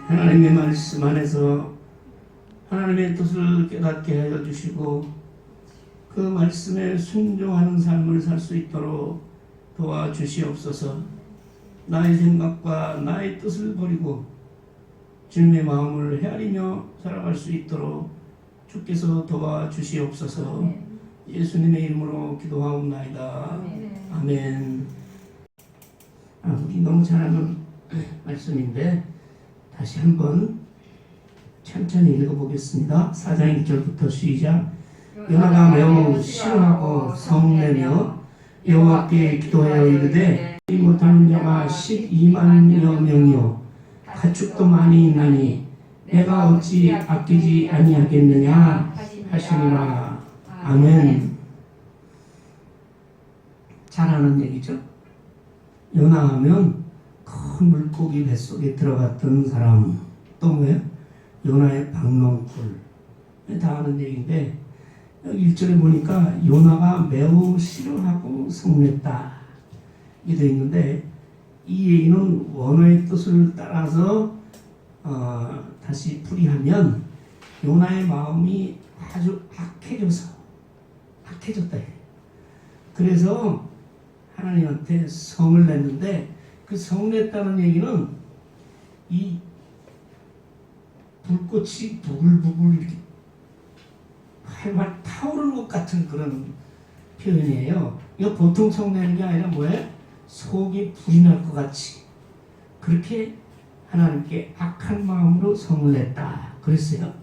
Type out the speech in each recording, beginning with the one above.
하나님의 말씀 안에서 하나님의 뜻을 깨닫게 하여 주시고 그 말씀에 순종하는 삶을 살 수 있도록 도와주시옵소서. 나의 생각과 나의 뜻을 버리고 주님의 마음을 헤아리며 살아갈 수 있도록 주께서 도와주시옵소서. 예수님의 이름으로 기도하옵나이다. 아멘. 우리 너무 잘 아는 말씀인데 다시 한번 천천히 읽어보겠습니다. 4장 1절부터 시작. 요나가 매우 싫어하고 성내며 여호와께 기도하여 이르되 이 못하는 자가 12만여 명이요 가축도 많이 있나니 내가 어찌 아끼지 아니하겠느냐 하시니라. 아멘. 잘 아는 얘기죠. 요나하면 큰 물고기 뱃속에 들어갔던 사람. 또 뭐예요? 요나의 박농쿨. 다 아는 얘기인데 여기 1절에 보니까 요나가 매우 싫어하고 성냈다 이게 되어 있는데 이 얘기는 원어의 뜻을 따라서 다시 풀이하면 요나의 마음이 아주 악해졌다. 그래서 하나님한테 성을 냈는데 그 성냈다는 얘기는 이 불꽃이 부글부글 이렇게 활활 타오르는 것 같은 그런 표현이에요. 이거 보통 성내는 게 아니라 뭐예요? 속이 불이 날 것 같이 그렇게 하나님께 악한 마음으로 성을 냈다 그랬어요.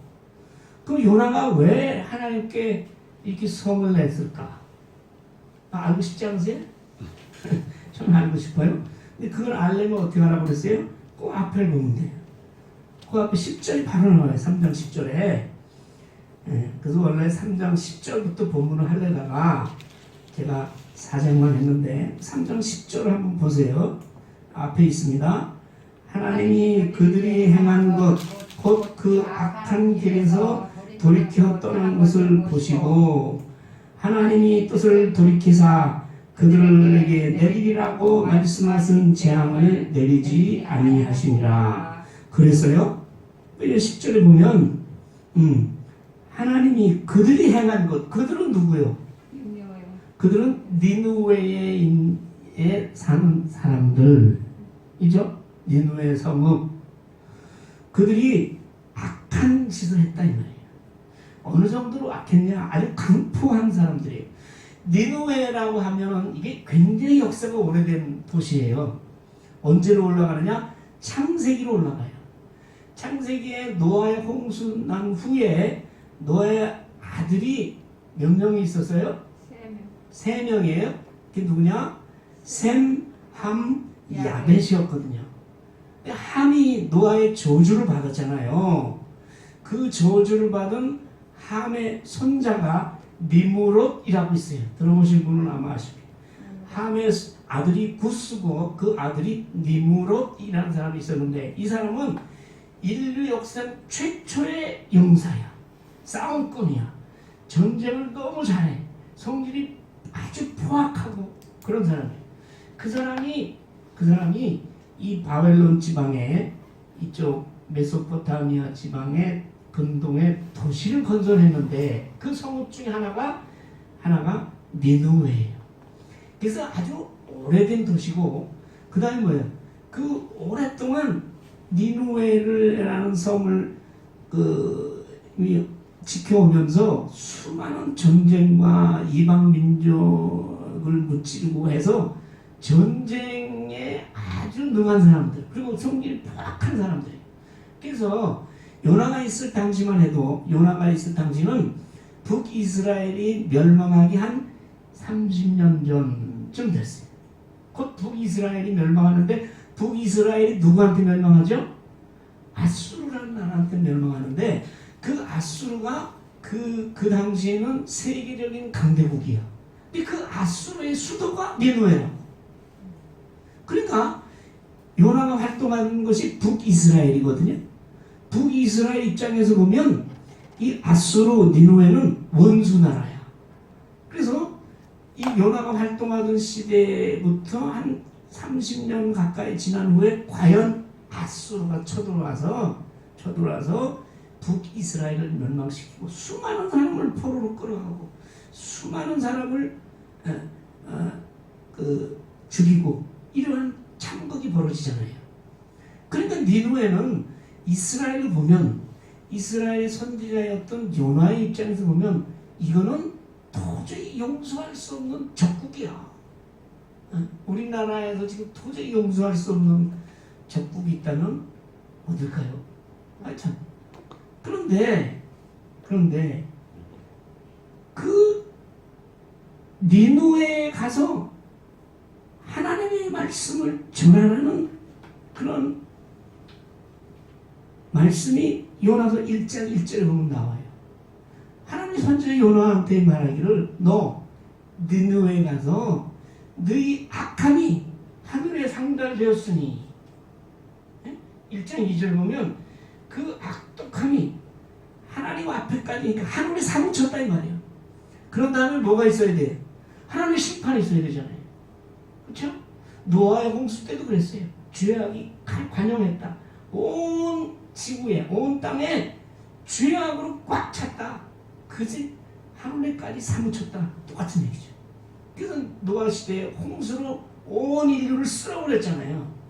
그럼 요나가 왜 하나님께 이렇게 성을 냈을까? 알고 싶지 않으세요? 저는 알고 싶어요. 근데 그걸 알려면 어떻게 하라고 그랬어요? 그 앞을 보면 돼요. 그 앞에 10절이 바로 나와요. 3장 10절에. 그래서 원래 3장 10절부터 본문을 하려다가 제가 4장만 했는데 3장 10절을 한번 보세요. 앞에 있습니다. 하나님이 그들이 행한 것 곧 그 악한 길에서 돌이켜 떠난 것을 보시고 하나님이 뜻을 돌이키사 그들에게 내리리라고 말씀하신 재앙을 내리지 아니하시니라. 그래서요 10절에 보면 하나님이 그들이 행한 것, 그들은 누구요? 그들은 니느웨에 사는 사람들이죠. 니느웨 성읍. 그들이 악한 짓을 했다 이 말이에요. 어느 정도로 악했냐? 아주 강포한 사람들이에요. 니느웨라고 하면 이게 굉장히 역사가 오래된 도시예요. 언제로 올라가느냐? 창세기로 올라가요. 창세기에 노아의 홍수 난 후에 노아의 아들이 몇 명이 있었어요? 3명이에요. 그게 누구냐? 셈, 함, 야벳이었거든요. 함이 노아의 저주를 받았잖아요. 그 저주를 받은 함의 손자가 니므롯이라고 있어요. 들어보신 분은 아마 아십니다. 함의 아들이 구스고 그 아들이 니므롯이라는 사람이 있었는데 이 사람은 인류 역사 최초의 용사야. 싸움꾼이야. 전쟁을 너무 잘해. 성질이 아주 포악하고 그런 사람이에요. 그 사람이 이 바벨론 지방에 이쪽 메소포타미아 지방의 근동에 도시를 건설했는데 그 성읍 중에 하나가 니느웨예요. 그래서 아주 오래된 도시고 그 다음에 뭐예요? 그 오랫동안 니느웨라는 성을 지켜오면서 수많은 전쟁과 이방 민족을 무찌르고 해서 전쟁에 아주 능한 사람들 그리고 성질이 포악한 사람들이에요. 그래서 요나가 있을 당시만 해도 요나가 있을 당시는 북이스라엘이 멸망하기 한 30년 전쯤 됐어요. 곧 북이스라엘이 멸망하는데 북이스라엘이 누구한테 멸망하죠? 아수르라는 나라한테 멸망하는데 그 아수르가 그 당시에는 세계적인 강대국이야. 근데 그 아수르의 수도가 니느웨라고. 그러니까 요나가 활동하는 것이 북이스라엘이거든요. 북이스라엘 입장에서 보면 이 아수르 니느웨는 원수나라야. 그래서 이 요나가 활동하던 시대부터 한 30년 가까이 지난 후에 과연 다수가 쳐들어와서 북이스라엘을 멸망시키고 수많은 사람을 포로로 끌어가고 수많은 사람을 죽이고 이러한 참극이 벌어지잖아요. 그러니까 니누에는 이스라엘을 보면 이스라엘 선지자였던 요나의 입장에서 보면 이거는 도저히 용서할 수 없는 적국이야. 우리나라에서 지금 도저히 용서할 수 없는 적국이 있다면 어딜까요? 참. 그런데 그 니누에 가서 하나님의 말씀을 전하는 그런 말씀이 요나서 1장 1절에 보면 나와요. 하나님 선지자 요나한테 말하기를 너 니누에 가서 너희 악함이 하늘에 상달되었으니 1장 2절 보면 그 악독함이 하나님 앞에까지 그러니까 하늘에 사무쳤다 이 말이에요. 그런 다음에 뭐가 있어야 돼요? 하나님의 심판이 있어야 되잖아요. 그렇죠? 노아의 홍수 때도 그랬어요. 죄악이 관영했다. 온 지구에 온 땅에 죄악으로 꽉 찼다. 그지? 하늘에까지 사무쳤다. 똑같은 얘기죠. 그래서 노아 시대에 홍수로 온 인류를 쓸어버렸잖아요.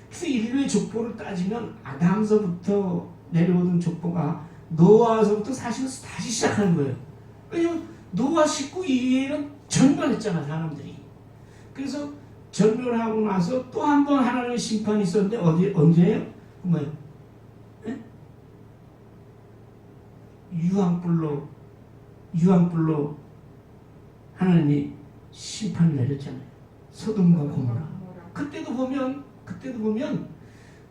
그래서 인류의 족보를 따지면 아담서부터 내려오는 족보가 노아서부터 사실은 다시 시작하는 거예요. 왜냐면 노아 식구 이후에는 전멸했잖아 사람들이. 그래서 전멸하고 나서 또 한 번 하나님의 심판이 있었는데 언제예요? 뭐예요? 유황불로 하나님이 심판을 내렸잖아요. 소돔과 고모라. 그때도 보면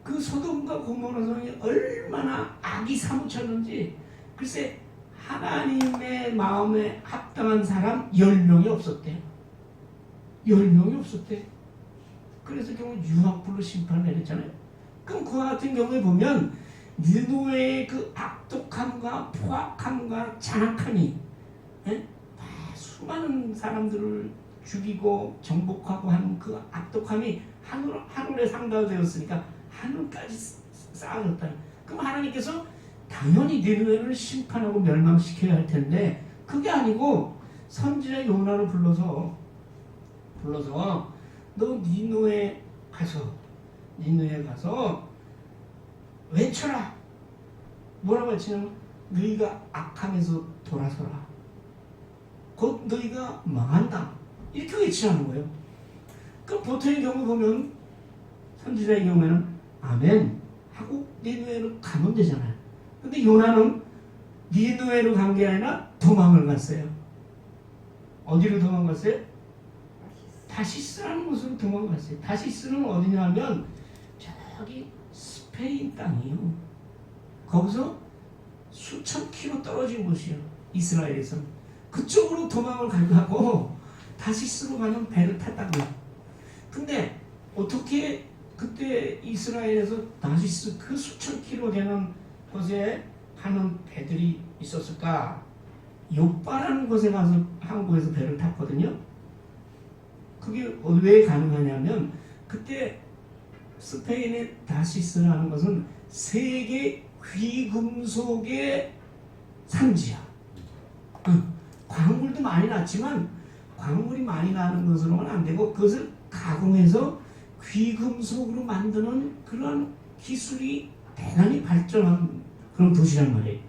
그 소돔과 고모라 성이 얼마나 악이 사무쳤는지 글쎄 하나님의 마음에 합당한 사람 10명이 없었대요. 10명이 없었대요. 그래서 결국 유황불로 심판을 내렸잖아요. 그럼 그와 같은 경우에 보면 니누의 그 악독함과 포악함과 잔악함이 수많은 사람들을 죽이고 정복하고 하는 그 악독함이 하늘에 상달되었으니까 하늘까지 쌓아졌다. 그럼 하나님께서 당연히 니누에를 심판하고 멸망시켜야 할 텐데 그게 아니고 선지자 요나를 불러서 너 니누에 가서 외쳐라. 뭐라고 외치냐면 너희가 악함에서 돌아서라. 곧 너희가 망한다. 이렇게 외치라는 거예요. 그럼 보통의 경우 보면 선지자의 경우에는 아멘 하고 니누에로 가면 되잖아요. 근데 요나는 니누에로 간 게 아니라 도망을 갔어요. 어디로 도망갔어요? 다시스라는 곳으로 도망갔어요. 다시스는 어디냐면 저기 스페인 땅이에요. 거기서 수천 킬로 떨어진 곳이에요. 이스라엘에서. 그쪽으로 도망을 가려고 다시스로 가는 배를 탔다고요. 근데 어떻게 그때 이스라엘에서 다시스 그 수천 킬로 되는 곳에 가는 배들이 있었을까? 요빠라는 곳에 가서 항구에서 배를 탔거든요. 그게 왜 가능하냐면 그때 스페인의 다시스라는 것은 세계 귀금속의 산지야. 광물도 많이 났지만 광물이 많이 나는 것으로는 안 되고 그것을 가공해서 귀금속으로 만드는 그런 기술이 대단히 발전한 그런 도시란 말이에요.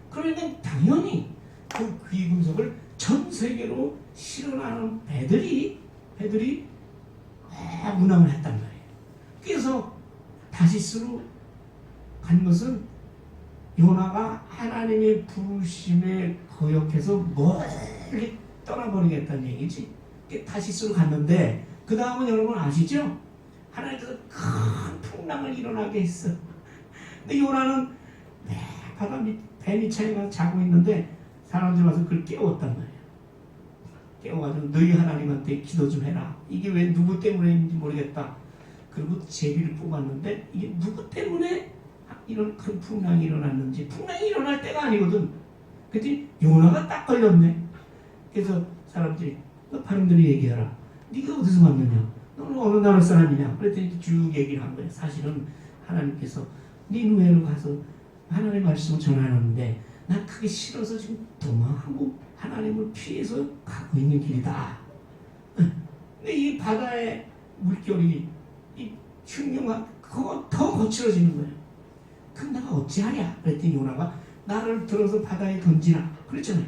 그러니까 당연히 그 귀금속을 전 세계로 실어나는 배들이 운항을 했단 말이에요. 그래서 다시스로 간 것은 요나가 하나님의 부르심에 거역해서 멀리 떠나버리겠다는 얘기지. 다시스로 갔는데 그 다음은 여러분 아시죠? 하나님께서 큰 풍랑을 일어나게 했어. 근데 요나는 바다 밑 배 밑에 가서 자고 있는데 사람들이 와서 그걸 깨웠단 말이야. 깨워가지고 너희 하나님한테 기도 좀 해라. 이게 왜 누구 때문에인지 모르겠다. 그리고 제비를 뽑았는데 이게 누구 때문에 이런 큰 풍랑이 일어났는지. 풍랑이 일어날 때가 아니거든. 그랬더니 요나가 딱 걸렸네. 그래서 사람들이 너 바람들이 얘기하라. 네가 어디서 왔느냐? 너는 어느 나라 사람이냐? 그랬더니 쭉 얘기를 한 거야. 사실은 하나님께서 니느웨로 가서 하나님의 말씀을 전하는데 난 그게 싫어서 지금 도망하고 하나님을 피해서 가고 있는 길이다. 근데 이 바다의 물결이 이 흉흉한 그거 더 거칠어지는 거예요. 그럼 내가 어찌하랴? 그랬더니 요나가 나를 들어서 바다에 던지라 그랬잖아요.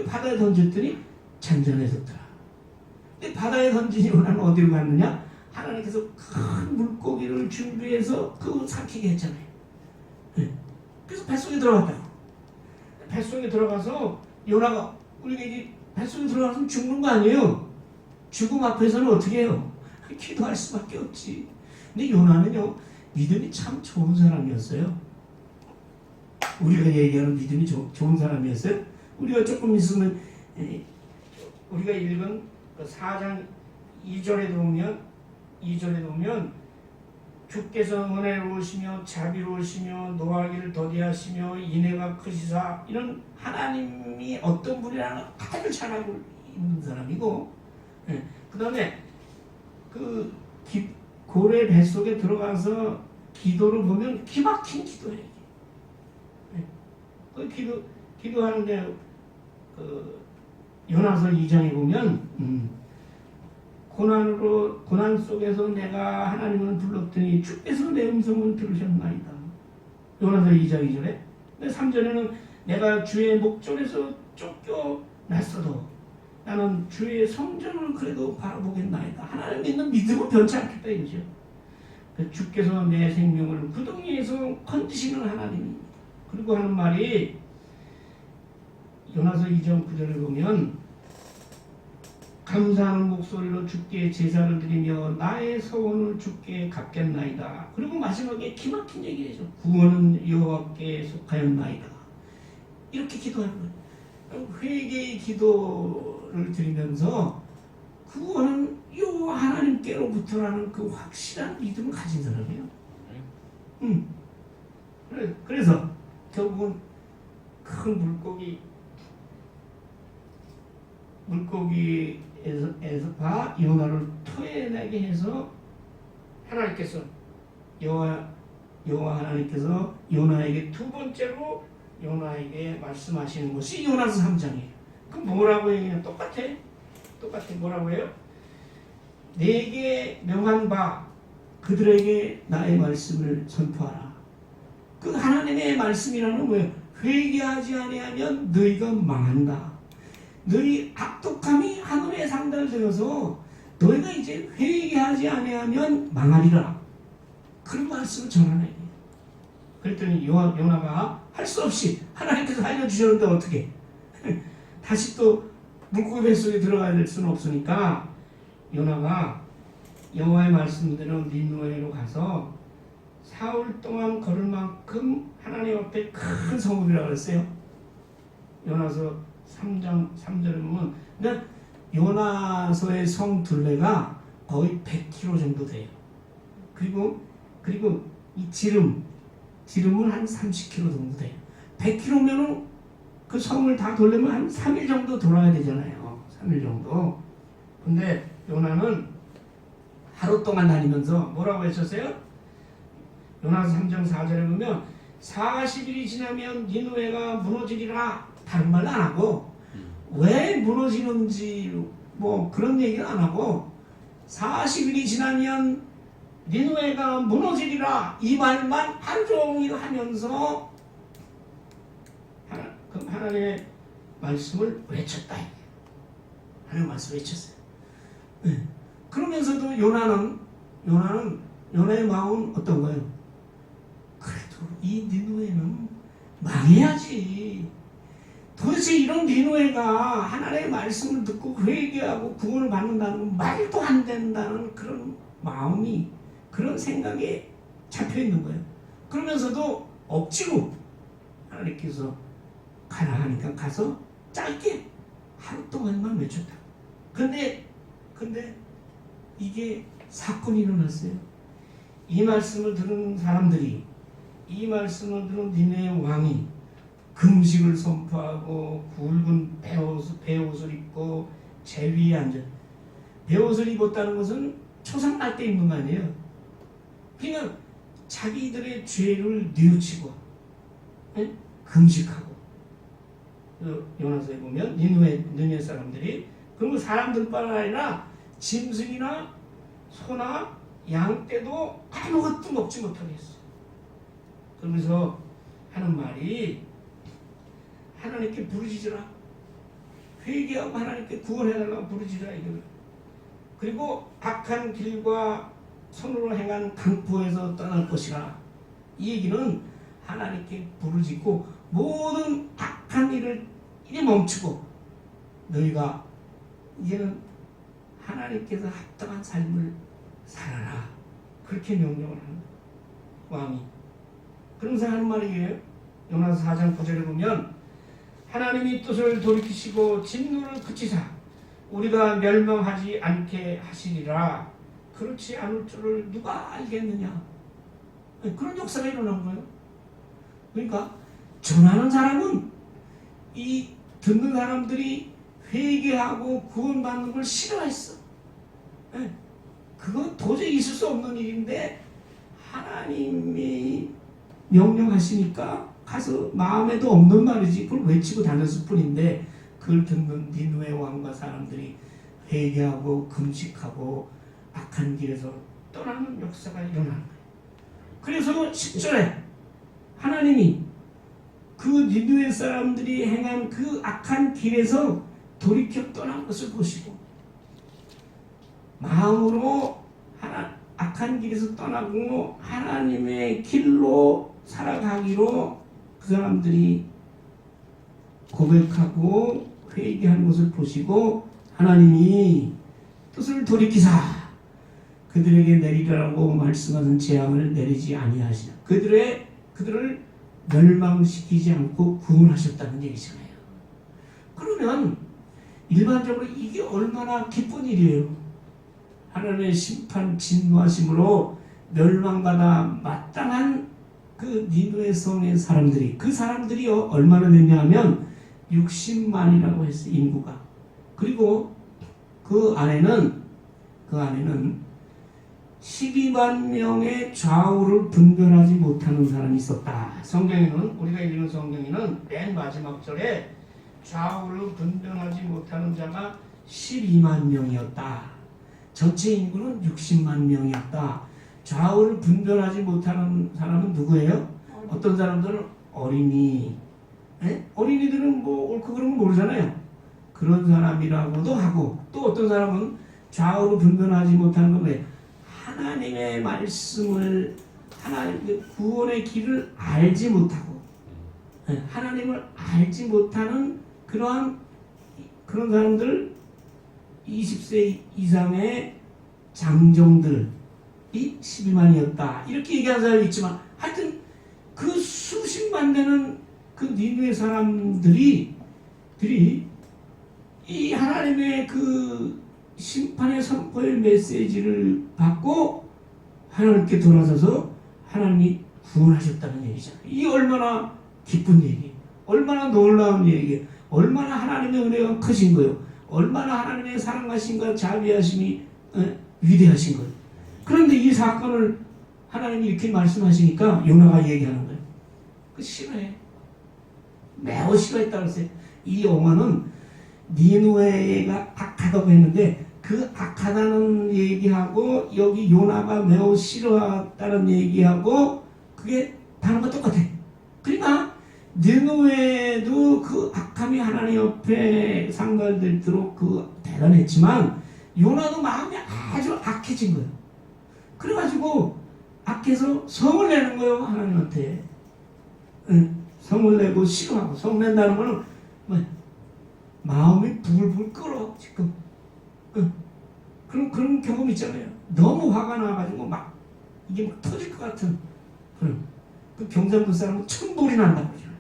바다에 던졌더니 잔잔해졌더라. 근데 바다에 던진 요나는 어디로 갔느냐? 하나님께서 큰 물고기를 준비해서 그거 삼키게 했잖아요. 그래서 뱃속에 들어갔다. 뱃속에 들어가서 요나가 우리가 이제 뱃속에 들어가서 죽는 거 아니에요. 죽음 앞에서는 어떻게 해요? 기도할 수밖에 없지. 근데 요나는요 믿음이 참 좋은 사람이었어요. 우리가 얘기하는 믿음이 좋은 사람이었어요. 우리가 조금 있으면 우리가 읽은 4장 2절에 보면 주께서 은혜로우시며 자비로우시며 노하기를 더디하시며 인애가 크시사 이런 하나님이 어떤 분이라는 아주 잘 알고 있는 사람이고 그 다음에 그 고래 뱃속에 들어가서 기도를 보면 기막힌 기도예요. 그 기도하는데 그 요나서 2장에 보면 고난 속에서 내가 하나님을 불렀더니 주께서 내 음성을 들으셨나이다. 요나서 2장 2절에 3절에는 내가 주의 목전에서 쫓겨났어도 나는 주의 성전을 그래도 바라보겠나이다. 하나님 믿는 믿음은 변치 않겠다 이거죠. 주께서 내 생명을 구덩이에서 건지시는 하나님입니다. 그리고 하는 말이 요나서 2장 9절을 보면 감사하는 목소리로 주께 제사를 드리며 나의 서원을 주께 갚겠나이다. 그리고 마지막에 기막힌 얘기죠. 구원은 여호와께 속하였나이다. 이렇게 기도하는 거예요. 회개의 기도를 드리면서 구원은 여호와 하나님께로부터라는 그 확실한 믿음을 가진 사람이에요. 그래서 결국은 큰 물고기에서 요나를 토해내게 해서 하나님께서 여호와 하나님께서 요나에게 두 번째로 요나에게 말씀하시는 것이 요나서 3장이에요. 그럼 뭐라고 얘기해요? 똑같아. 뭐라고 해요? 내게 명한 바 그들에게 나의 말씀을 선포하라. 그 하나님의 말씀이라는 뭐예요? 회개하지 아니하면 너희가 망한다. 너희 악독함이 하늘에 상달되어서 너희가 이제 회개하지 아니하면 망하리라. 그런 말씀을 전하네. 그랬더니 요나가 할 수 없이 하나님께서 알려주셨는데 어떻게 다시 또 물고기 뱃속에 들어가야 될 수는 없으니까 요나가 여호와의 말씀대로 니느웨로 가서 사흘 동안 걸을 만큼 하나님 앞에 큰 성읍이라고 그랬어요. 요나서 3장 3절에 보면 근데 요나서의 성 둘레가 거의 100km 정도 돼요. 그리고 이 지름은 한 30km 정도 돼요. 100km면은 그 성을 다 돌려면 한 3일 정도 돌아야 되잖아요. 3일 정도. 근데 요나는 하루 동안 다니면서 뭐라고 했었어요? 요나서 3장 4절에 보면 40일이 지나면 니느웨가 무너지리라. 다른 말 안 하고 왜 무너지는지 뭐 그런 얘기는 안 하고 40일이 지나면 니느웨가 무너지리라 이 말만 하루 종일 하면서 하나님의 말씀을 외쳤다. 하나님의 말씀을 외쳤어요. 네. 그러면서도 요나의 마음은 어떤 거예요? 그래도 이 니느웨는 망해야지. 도대체 이런 니느웨가 하나님의 말씀을 듣고 회개하고 구원을 받는다는 건 말도 안 된다는 그런 마음이 그런 생각에 잡혀 있는 거예요. 그러면서도 억지로 하나님께서 가라 하니까 가서 짧게 하루 동안만 외쳤다. 근데 이게 사건이 일어났어요. 이 말씀을 들은 사람들이 이 말씀을 들은 니느웨 왕이 금식을 선포하고 굵은 베옷을 입고 제 위에 앉아. 베옷을 입었다는 것은 초상 날 때 입는 거 아니에요. 그러니까 자기들의 죄를 뉘우치고 금식하고 요나서에 보면 니느웨 사람들이 그리고 사람들뿐 아니라 짐승이나 소나 양 떼도 아무것도 먹지 못하게 했어요. 그러면서 하는 말이 하나님께 부르짖으라. 회개하고 하나님께 구원해달라고 부르짖으라 이거를. 그리고 악한 길과 손으로 행한 강포에서 떠날 것이라. 이 얘기는 하나님께 부르짖고 모든 악한 일을 이리 멈추고 너희가 이제는 하나님께서 합당한 삶을 살아라. 그렇게 명령을 하는 왕이. 그러면서 하는 말이에요. 요나서 4장 9절에 보면 하나님이 뜻을 돌이키시고 진노를 그치사 우리가 멸망하지 않게 하시리라. 그렇지 않을 줄을 누가 알겠느냐. 그런 역사가 일어난 거예요. 그러니까 전하는 사람은 이 듣는 사람들이 회개하고 구원받는 걸 싫어했어. 그건 도저히 있을 수 없는 일인데 하나님이 명령하시니까 가서 마음에도 없는 말이지 그걸 외치고 다녔을 뿐인데 그걸 듣는 니느웨 왕과 사람들이 회개하고 금식하고 악한 길에서 떠나는 역사가 일어나는 거예요. 그래서 10절에 하나님이 그 니느웨 사람들이 행한 그 악한 길에서 돌이켜 떠난 것을 보시고 마음으로 악한 길에서 떠나고 하나님의 길로 살아가기로 그 사람들이 고백하고 회개한 것을 보시고 하나님이 뜻을 돌이키사 그들에게 내리라고 말씀하는 재앙을 내리지 아니하시나. 그들을 멸망시키지 않고 구원하셨다는 얘기잖아요. 그러면 일반적으로 이게 얼마나 기쁜 일이에요. 하나님의 심판 진노하심으로 멸망받아 마땅한 그 니느웨 성의 사람들이 그 사람들이요 얼마나 됐냐 하면 60만이라고 했어요. 인구가. 그리고 그 안에는 12만 명의 좌우를 분별하지 못하는 사람이 있었다. 성경에는 우리가 읽는 성경에는 맨 마지막 절에 좌우를 분별하지 못하는 자가 12만 명이었다. 전체 인구는 60만 명이었다. 좌우를 분별하지 못하는 사람은 누구예요? 어떤 사람들은 어린이. 어린이들은 뭐 옳고 그런 거 모르잖아요. 그런 사람이라고도 하고 또 어떤 사람은 좌우를 분별하지 못하는 건 왜? 하나님의 말씀을 하나님의 구원의 길을 알지 못하고 하나님을 알지 못하는 그런 사람들 20세 이상의 장정들이 12만이었다. 이렇게 얘기하는 사람이 있지만 하여튼 그 수십만 되는 그 니느웨 사람들이 이 하나님의 그 심판의 선포의 메시지를 받고 하나님께 돌아서서 하나님이 구원하셨다는 얘기잖아요. 이 얼마나 기쁜 얘기, 얼마나 놀라운 얘기, 얼마나 하나님의 은혜가 크신 거예요. 얼마나 하나님의 사랑하심과 자비하심이 위대하신 거예요. 그런데 이 사건을 하나님이 이렇게 말씀하시니까 요나가 얘기하는 거예요. 그 싫어해. 매우 싫어했다고 했어요. 이 영화는 니느웨가 악하다고 했는데 그 악하다는 얘기하고 여기 요나가 매우 싫어했다는 얘기하고 그게 단어가 똑같아. 그러니까 니느웨도 그 악함이 하나님 옆에 상달되도록 그 대단했지만 요나도 마음이 아주 악해진 거예요. 그래가지고 악해서 성을 내는 거예요. 하나님한테. 성을 내고 싫어하고 성 낸다는 거는 뭐 마음이 부글부글 끓어 지금. 그런 경험 있잖아요. 너무 화가 나가지고 막 이게 막 터질 것 같은 그런. 그 경상도 사람은 천불이 난다고 그러잖아요.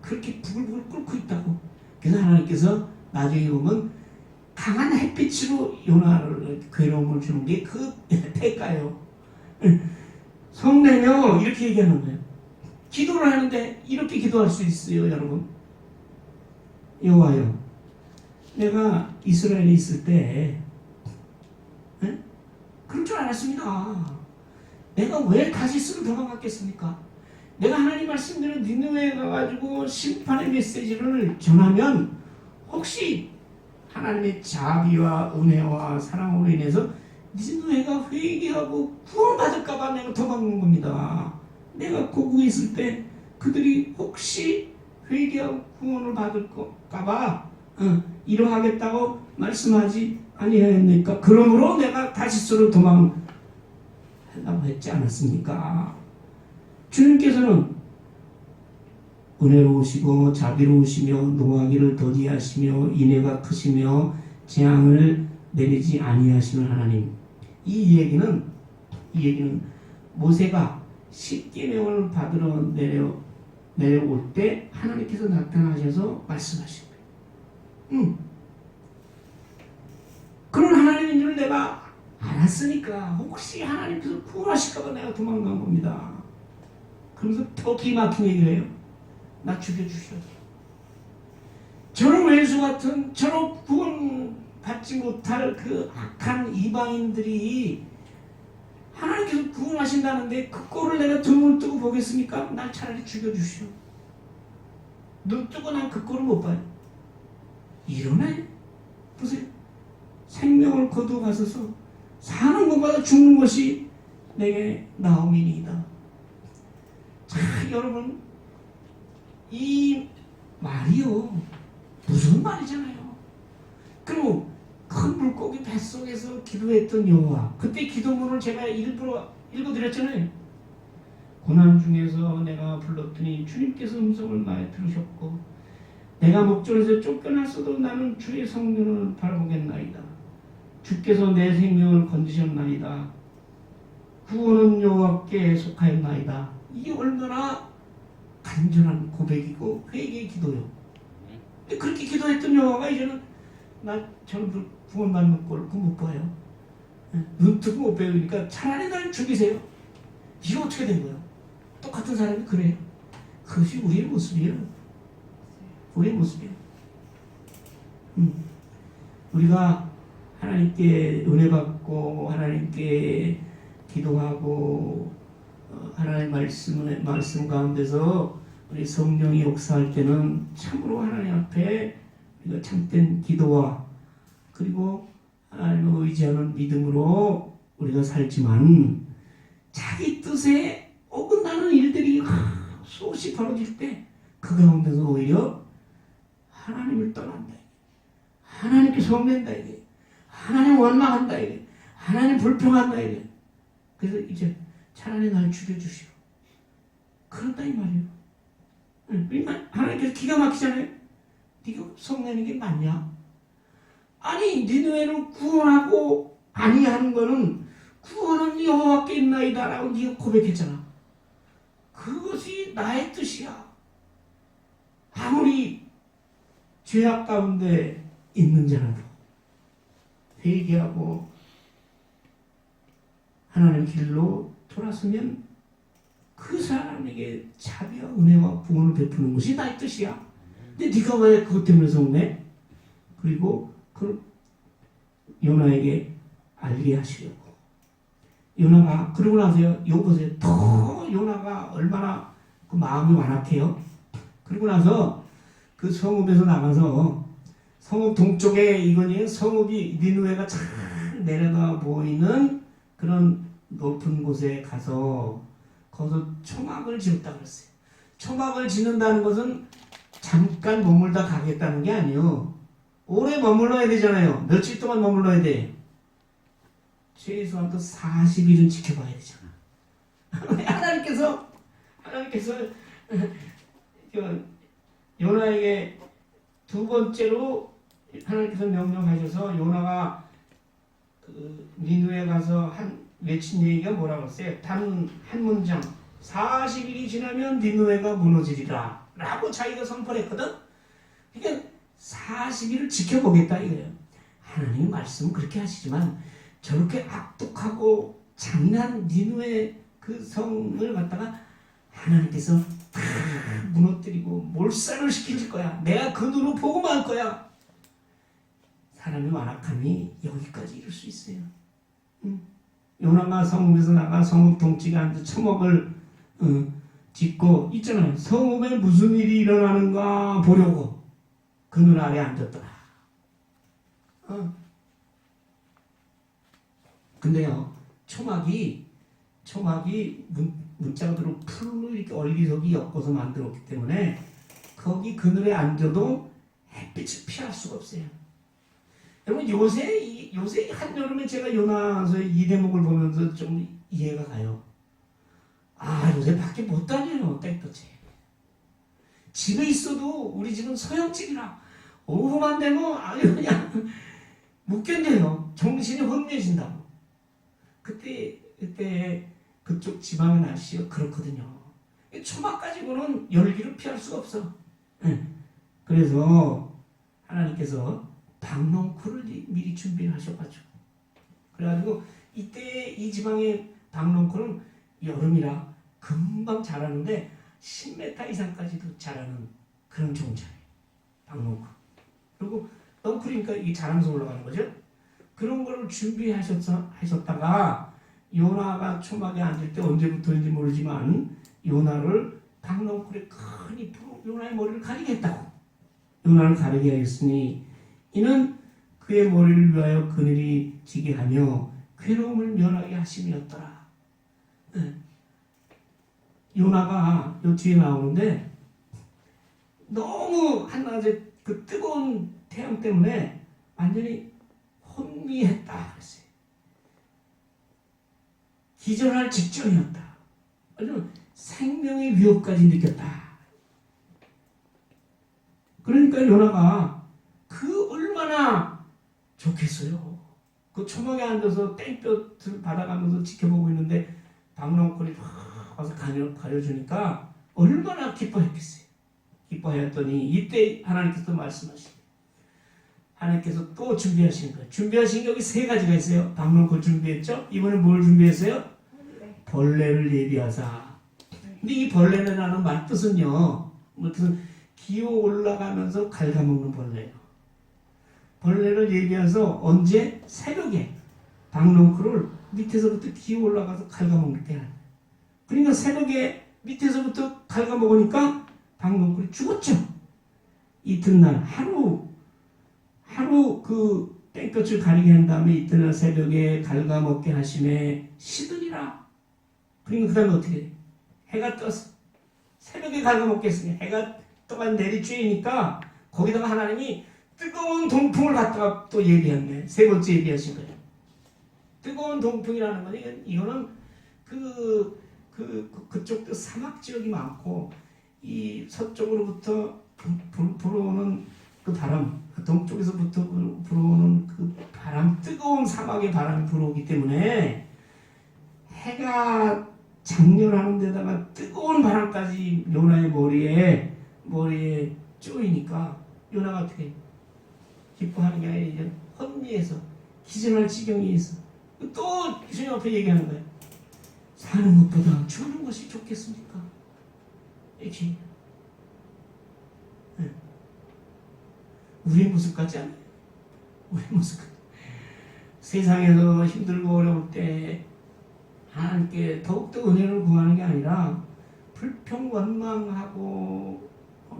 그렇게 부글부글 끓고 있다고. 그래서 하나님께서 나중에 보면 강한 햇빛으로 요나를 괴로움을 주는 게 그 대가예요. 성내며 이렇게 얘기하는 거예요. 기도를 하는데 이렇게 기도할 수 있어요, 여러분. 여호와여, 내가 이스라엘에 있을 때 그럴 줄 알았습니다. 내가 왜 다시스로 도망갔겠습니까? 내가 하나님 말씀대로 니느웨에 가가지고 심판의 메시지를 전하면 혹시 하나님의 자비와 은혜와 사랑으로 인해서 니느웨가 회개하고 구원받을까봐 내가 도망간 겁니다. 내가 거기에 있을 때 그들이 혹시 회개하고 구원을 받을까봐 이러하겠다고 말씀하지 아니하였습니까? 그러므로 내가 다시스로 도망하려고 했지 않았습니까? 주님께서는 은혜로우시고 자비로우시며 노하기를 더디하시며 인애가 크시며 재앙을 내리지 아니하시는 하나님. 이 얘기는 모세가 십계명을 받으러 내려올 때 하나님께서 나타나셔서 말씀하신 거예요. 그런 하나님인 줄 내가 알았으니까 혹시 하나님께서 구원하실까봐 내가 도망간 겁니다. 그러면서 더 기막힌 얘기를 해요. 나 죽여주셔. 저런 외수 같은 저런 구원 받지 못할 그 악한 이방인들이 하나님께서 구원하신다는데 그 꼴을 내가 두 눈을 뜨고 보겠습니까? 날 차라리 죽여주시오. 눈 뜨고 난 그 꼴을 못 봐요. 이러네. 보세요. 생명을 거두어 가서서 사는 것보다 죽는 것이 내게 나음이니이다. 자, 여러분, 이 말이요 무슨 말이잖아요. 그리고 큰 물고기 뱃속에서 기도했던 여호와, 그때 기도문을 제가 일부러 읽어드렸잖아요. 고난 중에서 내가 불렀더니 주님께서 음성을 많이 들으셨고 내가 목전에서 쫓겨났어도 나는 주의 성령을 바라보겠나이다. 주께서 내 생명을 건지셨나이다. 구원은 여호와께 속하였나이다. 이게 얼마나 간절한 고백이고 회개의 기도요. 그렇게 기도했던 여호와가 이제는 저는 구원받는 꼴 못 봐요. 눈 뜨고 못 배우니까 차라리 날 죽이세요. 이게 어떻게 된 거야? 똑같은 사람이 그래요. 그것이 우리의 모습이에요. 우리의 모습이에요. 우리가 하나님께 은혜 받고 하나님께 기도하고 하나님의 말씀 가운데서 우리 성령이 역사할 때는 참으로 하나님 앞에 우리가 참된 기도와 그리고 하나님을 의지하는 믿음으로 우리가 살지만 자기 뜻에 어긋나는 일들이 수없이 벌어질 때 그 가운데서 오히려 하나님을 떠난다. 하나님께 소망된다. 하나님 원망한다. 하나님 불평한다. 그래서 이제 차라리 날 죽여주시오. 그런다 이 말이에요. 하나님께서 기가 막히잖아요. 네가 성내는 게 맞냐? 아니 니느웨를 구원하고 아니하는 거는 구원은 여호와께 있나이다 라고 네가 고백했잖아. 그것이 나의 뜻이야. 아무리 죄악 가운데 있는 자라도 회개하고 하나님 길로 돌아서면 그 사람에게 자비와 은혜와 구원을 베푸는 것이 나의 뜻이야. 근데 네가 왜 그것 때문에 속네? 그리고 그 요나에게 알게 하시려고. 요나가 그러고 나서요. 이거 보세요. 더 요나가 얼마나 그 마음이 완악해요. 그러고 나서 그 성읍에서 나가서 성읍 동쪽에 이거니 성읍이 니느웨가 잘 내려다 보이는 그런 높은 곳에 가서 거기서 초막을 지었다 그랬어요. 초막을 짓는다는 것은 잠깐 머물다 가겠다는 게 아니에요. 오래 머물러야 되잖아요. 며칠 동안 머물러야 돼. 최소한도 40일은 지켜봐야 되잖아. 하나님께서 요나에게 두 번째로 하나님께서 명령하셔서 요나가 니느웨에 가서 외친 얘기가 뭐라고 했어요? 단 한 문장 40일이 지나면 니느웨가 무너지리라 라고 자기가 선포했거든. 그러니까 40일을 지켜보겠다 이거예요. 하나님의 말씀은 그렇게 하시지만 저렇게 악독하고 잔인한 니느웨 그 성을 갖다가 하나님께서 다 무너뜨리고 몰살을 시킬 거야. 내가 그 눈으로 보고만 할 거야. 사람의 완악함이 여기까지 이룰 수 있어요. 요나가 성읍에서 나가 성읍 동쪽에 앉아 초막을 짓고 있잖아요. 성읍에 무슨 일이 일어나는가 보려고 그늘 아래 앉았더라. 근데요, 초막이 문짝으로 풀로 이렇게 얼기석이 엮어서 만들었기 때문에 거기 그늘에 앉아도 햇빛을 피할 수가 없어요. 여러분 요새 한여름에 제가 요나서의 이 대목을 보면서 좀 이해가 가요. 아, 요새 밖에 못 다녀요. 땡볕에. 집에 있어도 우리 집은 서양집이라 오후만 되면 아주 그냥 못 견뎌요. 정신이 혼미해진다고. 그때 그쪽 지방의 날씨가 그렇거든요. 초막 가지고는 열기를 피할 수가 없어. 그래서 하나님께서 박농쿨을 미리 준비를 하셔가지고, 그래가지고 이때 이 지방의 박농쿨은 여름이라 금방 자라는데 10m 이상까지도 자라는 그런 종자예요. 박농쿨. 그리고 넝쿨이니까 이게 자라면서 올라가는 거죠. 그런 거를 준비하셨다가 요나가 초막에 앉을 때 언제부터인지 모르지만 요나를 박농쿨에 큰 잎으로 요나의 머리를 가리게 했다고. 요나를 가리게 하였으니 이는 그의 머리를 위하여 그늘이 지게 하며 괴로움을 면하게 하심이었더라. 요나가 요 뒤에 나오는데 너무 한낮에 그 뜨거운 태양 때문에 완전히 혼미했다 그랬어요. 기절할 직전이었다. 아주 생명의 위협까지 느꼈다. 그러니까 요나가 그 얼마나 좋겠어요. 그 초막에 앉아서 땡볕을 받아가면서 지켜보고 있는데 박농쿨이 확 와서 가려주니까 얼마나 기뻐했겠어요. 기뻐하였더니 이때 하나님께서 말씀하시고 하나님께서 또 준비하신 거예요. 준비하신 게 여기 세 가지가 있어요. 박농쿨 준비했죠. 이번엔 뭘 준비했어요? 벌레를 예비하사. 근데 이 벌레라는 말 뜻은요, 기어 올라가면서 갉아먹는 벌레예요. 벌레를 예비해서 언제? 새벽에 박농쿨을 밑에서부터 기어 올라가서 갉아먹는 게 아니에요. 그러니까 새벽에 밑에서부터 갉아먹으니까 박농쿨이 죽었죠. 이튿날 하루 그 땡볕을 가리게 한 다음에 이튿날 새벽에 갉아먹게 하심에 시드니라. 그러니까 그 다음에 어떻게 돼? 해가 떠서 새벽에 갉아먹게 했으니 해가 떠가 내리쬐니까 거기다가 하나님이 뜨거운 동풍을 갖다가 또 예비했네. 세 번째 예비하신 거예요. 뜨거운 동풍이라는 건 이거는 그쪽도 사막 지역이 많고 이 서쪽으로부터 불어오는 그 바람, 동쪽에서부터 불어오는 그 바람, 뜨거운 사막의 바람이 불어오기 때문에 해가 장렬하는 데다가 뜨거운 바람까지 요나의 머리에 쪼이니까 요나가 어떻게 기뻐하는 게 아니라 이제 혼미해서 기절할 지경이 있어. 또 주님 앞에 얘기하는 거예요. 사는 것보다 죽는 것이 좋겠습니까? 이렇게. 네. 우리의 모습 같지 않아요? 우리의 모습 같아요. 세상에서 힘들고 어려울 때 하나님께 더욱더 은혜를 구하는 게 아니라 불평원망하고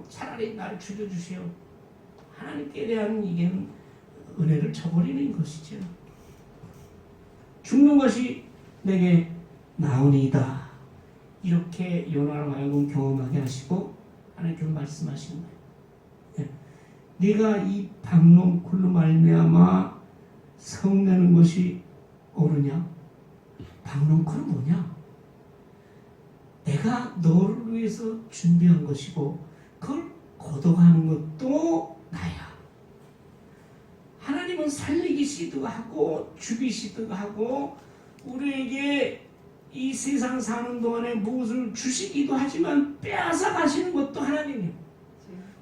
차라리 날 죽여주시오. 하나님께 대한 이게 은혜를 저버리는 것이죠. 죽는 것이 내게 나오니이다. 이렇게 요나를 하여금 경험하게 하시고 하나님께서 말씀하시는 거예요. 네가 이 박농쿨로 말미암아 성내는 것이 옳으냐? 박농쿨은 뭐냐? 내가 너를 위해서 준비한 것이고 그걸 걷어가는 것도 나야. 하나님은 살리기시도 하고 죽이시도 하고 우리에게 이 세상 사는 동안에 무엇을 주시기도 하지만 빼앗아 가시는 것도 하나님이에요.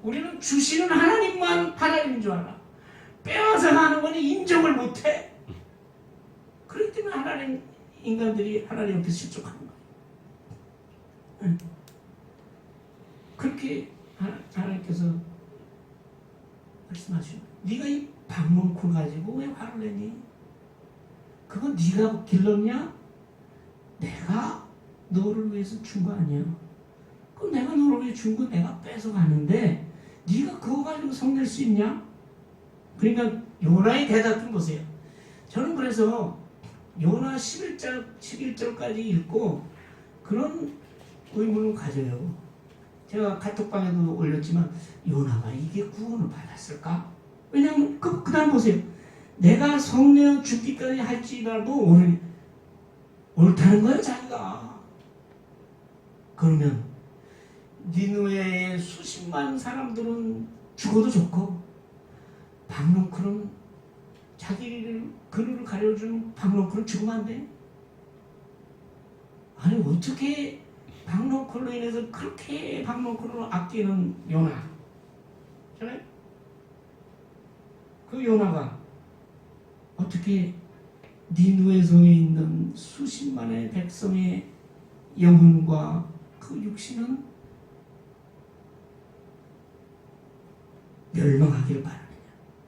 우리는 주시는 하나님만 하나님인 줄 알아. 빼앗아 가는 거는 인정을 못해. 그렇기 때문에 인간들이 하나님 앞에 실족하는 거예요. 그렇게 하나님께서 말씀하시는 거예요. 네가 이 박농쿨 가지고 왜 화를 내니? 그건 네가 길렀냐? 내가 너를 위해서 준 거 아니야. 그럼 내가 너를 위해 준 거 내가 뺏어가는데 네가 그거 가지고 성낼 수 있냐? 그러니까 요나의 대답 좀 보세요. 저는 그래서 요나 11절까지 읽고 그런 의문을 가져요. 제가 카톡방에도 올렸지만 요나가 이게 구원을 받았을까? 왜냐하면 그 다음 보세요. 내가 성내어 죽기까지 할지라도 옳다는 거예요, 자기가. 그러면 니느웨의 수십만 사람들은 죽어도 좋고 박농쿨은 자기를 그를 가려주는 박농쿨은 죽으면 안 돼? 아니 어떻게 박농쿨로 인해서 그렇게 박농쿨을 아끼는 요나? 그래? 그 요나가 어떻게 니느웨 성에 있는 수십만의 백성의 영혼과 그 육신은 멸망하기를 바라느냐?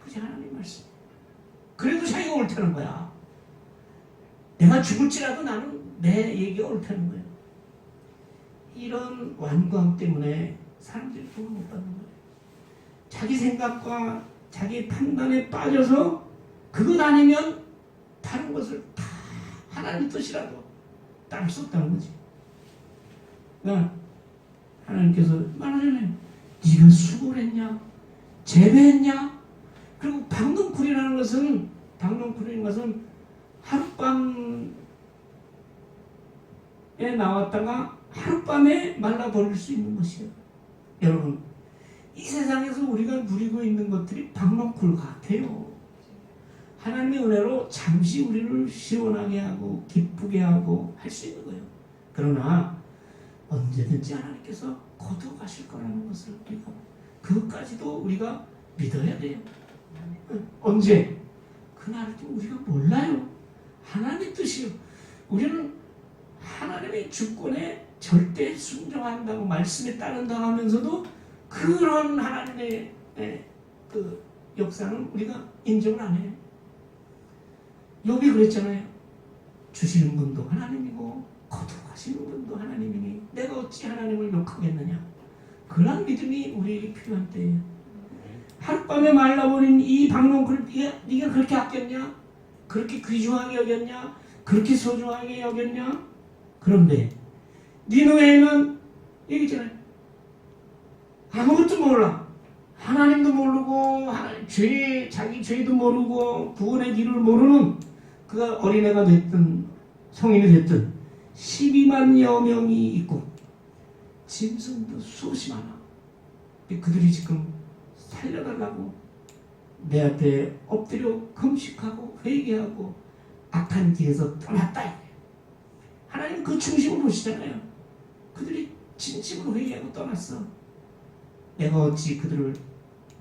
그게 하나님 말씀. 그래도 자기가 옳다는 거야. 내가 죽을지라도 나는 내 얘기가 옳다는 거야. 이런 완고함 때문에 사람들이 복을 못 받는 거예요. 자기 생각과 자기 판단에 빠져서 그것 아니면 다른 것을 다 하나님 뜻이라도 따를 수 없다는 거지. 그러니까 하나님께서 말하잖아요. 네가 수고를 했냐? 재배했냐? 그리고 박농쿨이라는 것은 하룻밤에 나왔다가 하룻밤에 말라버릴 수 있는 것이에요. 여러분, 이 세상에서 우리가 누리고 있는 것들이 박농쿨 같아요. 하나님의 은혜로 잠시 우리를 시원하게 하고 기쁘게 하고 할 수 있는 거예요. 그러나 언제든지 하나님께서 거둬가실 거라는 것을 우리가 그것까지도 우리가 믿어야 돼요. 언제? 그날을 우리가 몰라요. 하나님의 뜻이요. 우리는 하나님의 주권에 절대 순종한다고 말씀에 따른다고 하면서도 그런 하나님의 그 역사는 우리가 인정을 안 해요. 욥이 그랬잖아요. 주시는 분도 하나님이고 거두가시는 분도 하나님이니 내가 어찌 하나님을 욕하겠느냐. 그런 믿음이 우리에게 필요한 때예요. 하룻밤에 말라버린 이 박농쿨을 네가 그렇게 아꼈냐? 그렇게 귀중하게 여겼냐? 그렇게 소중하게 여겼냐? 그런데 니느웨는 얘기잖아요. 아무것도 몰라. 하나님도 모르고 자기 죄도 모르고 구원의 길을 모르는 그가 어린애가 됐든 성인이 됐든 12만여 명이 있고 짐승도 수없이 많아. 그들이 지금 살려달라고 내 앞에 엎드려 금식하고 회개하고 악한 길에서 떠났다. 하나님 그 중심을 보시잖아요. 그들이 진심으로 회개하고 떠났어. 내가 어찌 그들을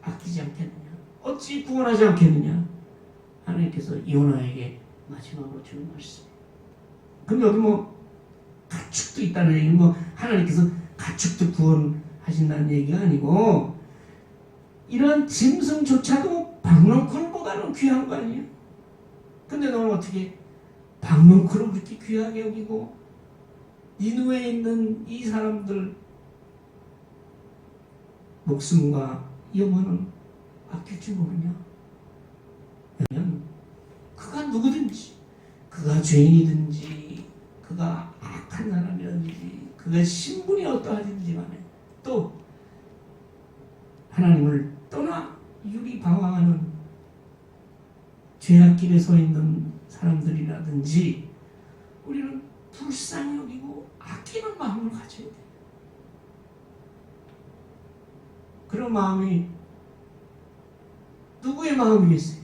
아끼지 않겠느냐? 어찌 구원하지 않겠느냐? 하나님께서 요나에게 마지막으로 주는 말씀. 그럼 여기 뭐 가축도 있다는 얘기는 뭐 하나님께서 가축도 구원하신다는 얘기가 아니고 이런 짐승조차도 박농쿨보다는 귀한 거 아니에요? 근데 너는 어떻게 박농쿨을 그렇게 귀하게 여기고 니느웨에 있는 이 사람들 목숨과 영혼은 아낄 줄 모르냐? 왜냐면 그가 누구든지 그가 죄인이든지 그가 악한 사람이든지 그가 신분이 어떠하든지 간에 또 하나님을 떠나 유리방황하는 죄악길에 서 있는 사람들이라든지 우리는 불쌍히 여기고 아끼는 마음을 가져야 돼요. 그런 마음이 누구의 마음이겠어요?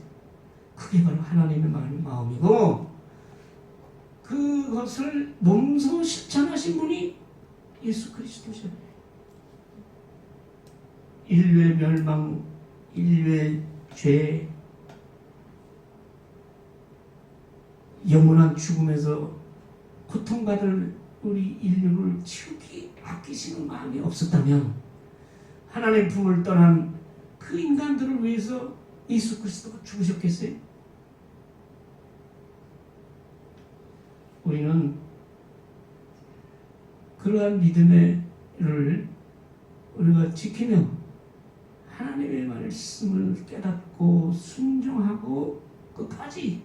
그게 바로 하나님의 마음이고 그것을 몸소 실천하신 분이 예수 그리스도잖아요. 인류의 멸망, 인류의 죄, 영원한 죽음에서 고통받을 우리 인류를 지우기 아끼시는 마음이 없었다면 하나님의 품을 떠난 그 인간들을 위해서 예수 그리스도가 죽으셨겠어요? 우리는 그러한 믿음을 우리가 지키며 하나님의 말씀을 깨닫고 순종하고 끝까지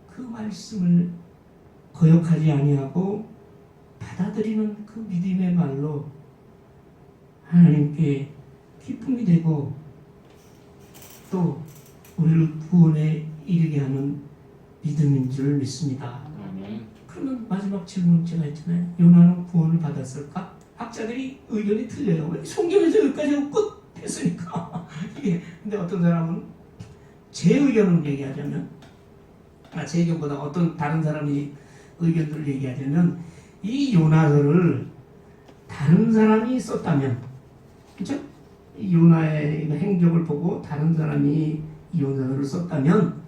그 말씀을 거역하지 아니하고 받아들이는 그 믿음의 말로 하나님께 기쁨이 되고 또 우리를 구원에 이르게 하는 믿음인 줄 믿습니다. 그러면 마지막 질문 제가 했잖아요. 요나는 구원을 받았을까? 학자들이 의견이 틀려요. 왜 성경에서 여기까지 끝 했으니까. 이게 근데 어떤 사람은 제 의견을 얘기하자면, 제 의견보다 어떤 다른 사람이 의견들을 얘기하자면, 이 요나서를 다른 사람이 썼다면, 그렇죠? 요나의 행적을 보고 다른 사람이 이 요나서를 썼다면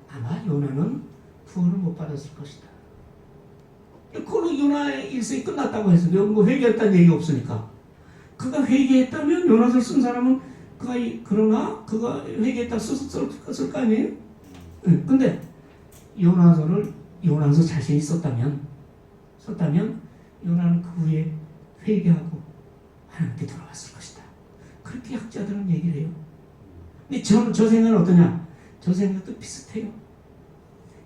아마 요나는 구원을 못 받았을 것이다. 그걸로 요나의 일생이 끝났다고 해서 뭐 회개했다는 얘기가 없으니까. 그가 회개했다면 요나서를 쓴 사람은 그러나 그가 회개했다 썼을 거 아니에요? 근데 요나서 자신이 썼다면 요나는 그 후에 회개하고 하나님께 돌아왔을 것이다. 그렇게 학자들은 얘기를 해요. 근데 저 생각은 어떠냐? 저 생각도 비슷해요.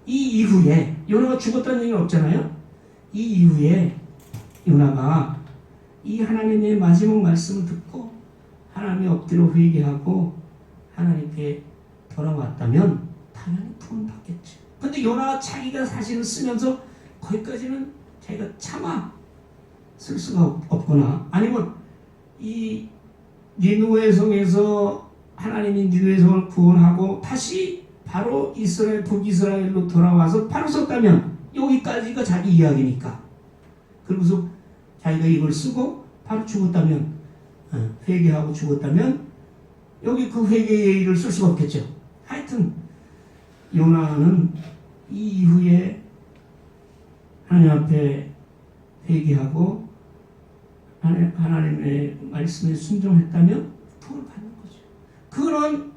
이 이후에 요나가 죽었다는 얘기는 없잖아요. 이 이후에 요나가 이 하나님의 마지막 말씀을 듣고 하나님의 엎드려 회개하고 하나님께 돌아왔다면 당연히 구원 받겠죠. 근데 요나가 자기가 사실을 쓰면서 거기까지는 자기가 참아 쓸 수가 없거나 아니면 이 니느웨 성에서 하나님이 니느웨 성을 구원하고 다시 바로 북이스라엘로 돌아와서 바로 썼다면 여기까지가 자기 이야기니까. 그러고서 자기가 이걸 쓰고 바로 죽었다면, 회개하고 죽었다면 여기 그 회개의 일을 쓸 수가 없겠죠. 하여튼 요나는 이 이후에 하나님 앞에 회개하고 하나님의 말씀에 순종했다면 구원을 받는 거죠. 그런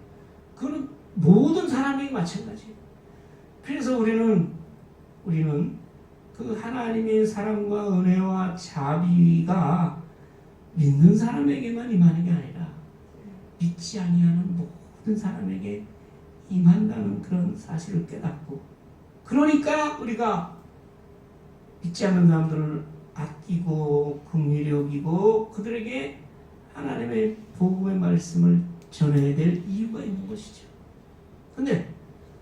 모든 사람이 마찬가지예요. 그래서 우리는 그 하나님의 사랑과 은혜와 자비가 믿는 사람에게만 임하는 게 아니라 믿지 아니하는 모든 사람에게 임한다는 그런 사실을 깨닫고, 그러니까 우리가 믿지 않는 사람들을 아끼고 긍휼히 여기고 그들에게 하나님의 복음의 말씀을 전해야 될 이유가 있는 것이죠. 근데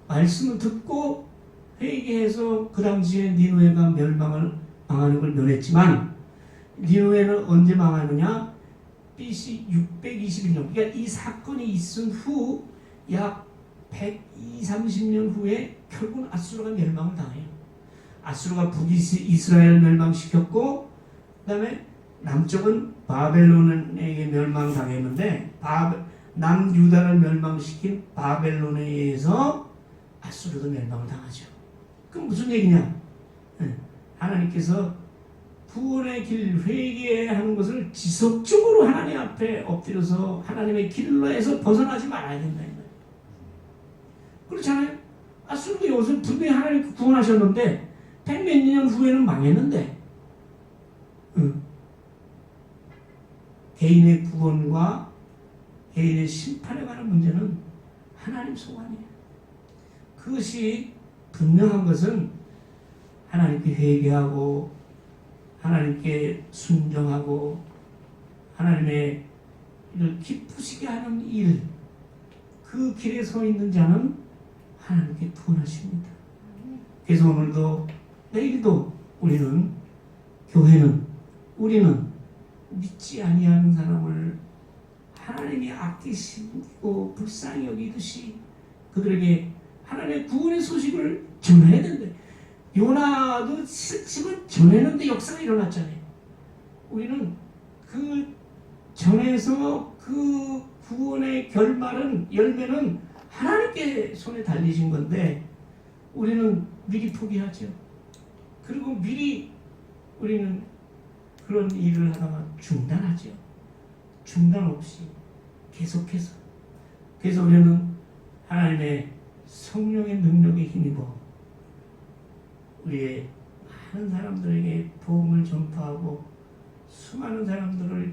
말씀을 듣고 회개해서 그 당시에 니느웨가 망하는 걸 면했지만, 니느웨는 언제 망하느냐? BC 621년, 그러니까 이 사건이 있은 후 약 130년 후에 결국은 아수르가 멸망을 당해요. 아수르가 북이스라엘 멸망시켰고, 그 다음에 남쪽은 바벨론에게 멸망당했는데 남유다를 멸망시킨 바벨론에 의해서 아수르도 멸망을 당하죠. 그럼 무슨 얘기냐? 하나님께서 구원의 길, 회개하는 것을 지속적으로 하나님 앞에 엎드려서 하나님의 길로에서 벗어나지 말아야 된다. 그렇잖아요? 아수르도 여기서 분명히 하나님 구원하셨는데 100몇 년 후에는 망했는데, 개인의 구원과 개인의 심판에 관한 문제는 하나님 소관이에요. 그것이 분명한 것은 하나님께 회개하고 하나님께 순종하고 하나님의 이를 기쁘시게 하는 일, 그 길에 서 있는 자는 하나님께 구원하십니다. 그래서 오늘도 내일도 우리는 믿지 아니하는 사람을 하나님이 아끼시고 불쌍히 여기듯이 그들에게 하나님의 구원의 소식을 전해야 된대. 요나도 지금 전했는데 역사가 일어났잖아요. 우리는 그 전에서 그 구원의 열매는 하나님께 손에 달리신 건데 우리는 미리 포기하죠. 그리고 미리 우리는 그런 일을 하다가 중단하죠. 중단 없이 계속해서. 그래서 우리는 하나님의 성령의 능력에 힘입어 우리의 많은 사람들에게 복음을 전파하고 수많은 사람들을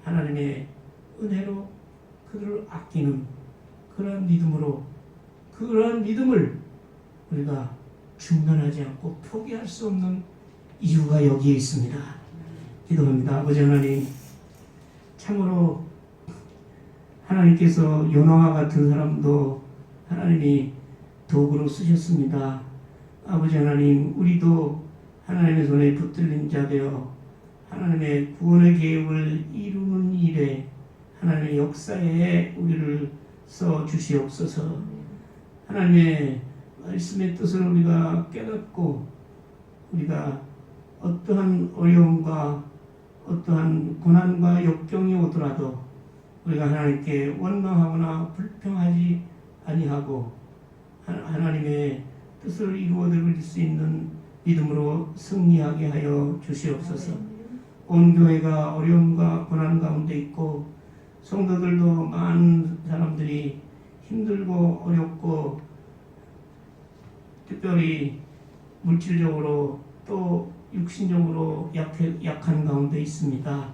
하나님의 은혜로 그들을 아끼는 그런 믿음으로, 그런 믿음을 우리가 중단하지 않고 포기할 수 없는 이유가 여기에 있습니다. 기도합니다. 아버지 하나님, 참으로 하나님께서 요나와 같은 사람도 하나님이 도구로 쓰셨습니다. 아버지 하나님, 우리도 하나님의 손에 붙들린 자 되어 하나님의 구원의 계획을 이루는 일에, 하나님의 역사에 우리를 써 주시옵소서. 하나님의 말씀의 뜻을 우리가 깨닫고, 우리가 어떠한 어려움과 어떠한 고난과 역경이 오더라도 우리가 하나님께 원망하거나 불평하지 아니하고 하나님의 뜻을 이루어드릴 수 있는 믿음으로 승리하게 하여 주시옵소서. 온 교회가 어려움과 고난 가운데 있고, 성도들도 많은 사람들이 힘들고 어렵고, 특별히 물질적으로 또 육신적으로 약한 가운데 있습니다.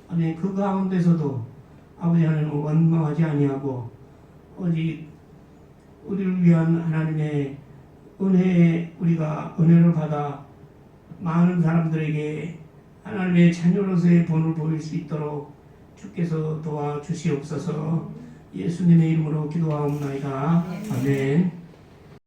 아멘. 그 가운데서도 아버지 하나님은 원망하지 아니하고 오직 우리를 위한 하나님의 은혜에 우리가 은혜를 받아 많은 사람들에게 하나님의 자녀로서의 본을 보일 수 있도록 주께서 도와주시옵소서. 예수님의 이름으로 기도하옵나이다. 아멘.